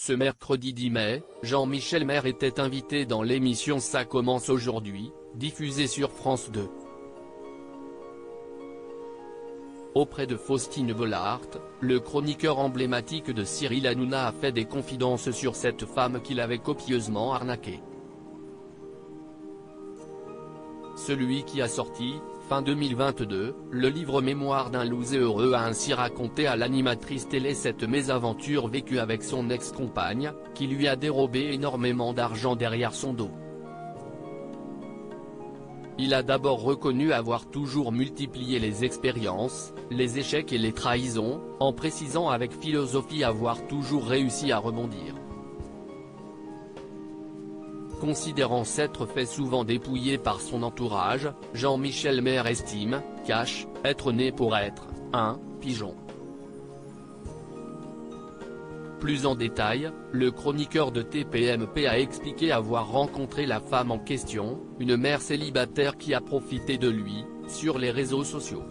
Ce mercredi 10 mai, Jean-Michel Maire était invité dans l'émission Ça commence aujourd'hui, diffusée sur France 2. Auprès de Faustine Bollaert, le chroniqueur emblématique de Cyril Hanouna a fait des confidences sur cette femme qu'il avait copieusement arnaquée. Celui qui a sorti, fin 2022, le livre Mémoire d'un loser heureux a ainsi raconté à l'animatrice télé cette mésaventure vécue avec son ex-compagne, qui lui a dérobé énormément d'argent derrière son dos. Il a d'abord reconnu avoir toujours multiplié les expériences, les échecs et les trahisons, en précisant avec philosophie avoir toujours réussi à rebondir. Considérant s'être fait souvent dépouiller par son entourage, Jean-Michel Maire estime, cache, être né pour être, un pigeon. Plus en détail, le chroniqueur de TPMP a expliqué avoir rencontré la femme en question, une mère célibataire qui a profité de lui, sur les réseaux sociaux.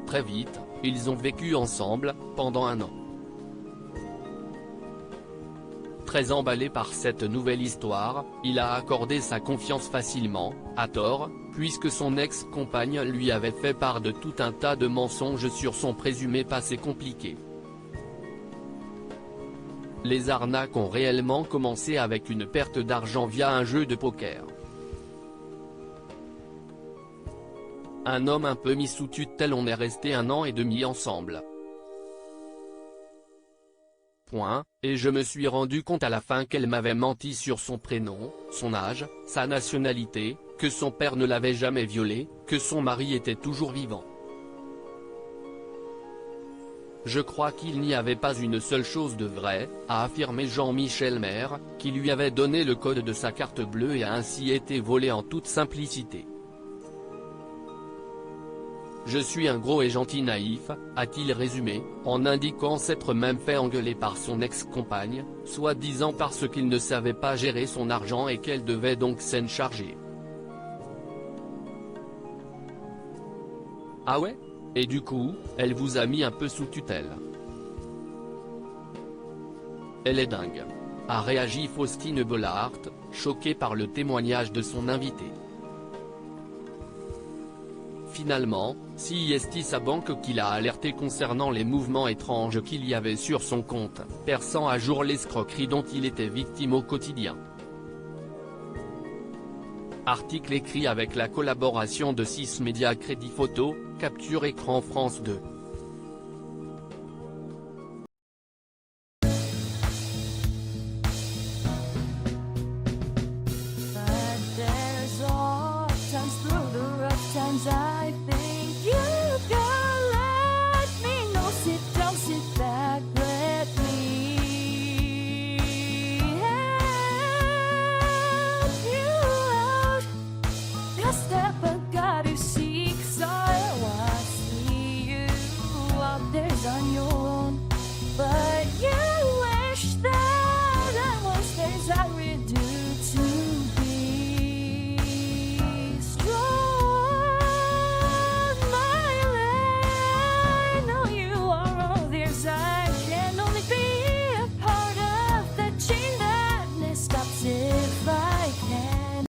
Très vite, ils ont vécu ensemble, pendant 1 an. Très emballé par cette nouvelle histoire, il a accordé sa confiance facilement, à tort, puisque son ex-compagne lui avait fait part de tout un tas de mensonges sur son présumé passé compliqué. Les arnaques ont réellement commencé avec une perte d'argent via un jeu de poker. Un homme un peu mis sous tutelle, on est resté 1 an et demi ensemble. Et je me suis rendu compte à la fin qu'elle m'avait menti sur son prénom, son âge, sa nationalité, que son père ne l'avait jamais violée, que son mari était toujours vivant. Je crois qu'il n'y avait pas une seule chose de vrai, a affirmé Jean-Michel Maire, qui lui avait donné le code de sa carte bleue et a ainsi été volé en toute simplicité. Je suis un gros et gentil naïf, a-t-il résumé, en indiquant s'être même fait engueuler par son ex-compagne, soi-disant parce qu'il ne savait pas gérer son argent et qu'elle devait donc s'en charger. Ah ouais? Et du coup, elle vous a mis un peu sous tutelle. Elle est dingue. A réagi Faustine Bollaert, choquée par le témoignage de son invité. Finalement, c'est sa banque qui l'a alerté concernant les mouvements étranges qu'il y avait sur son compte, perçant à jour l'escroquerie dont il était victime au quotidien. Article écrit avec la collaboration de 6 médias Crédit Photo, Capture Écran France 2.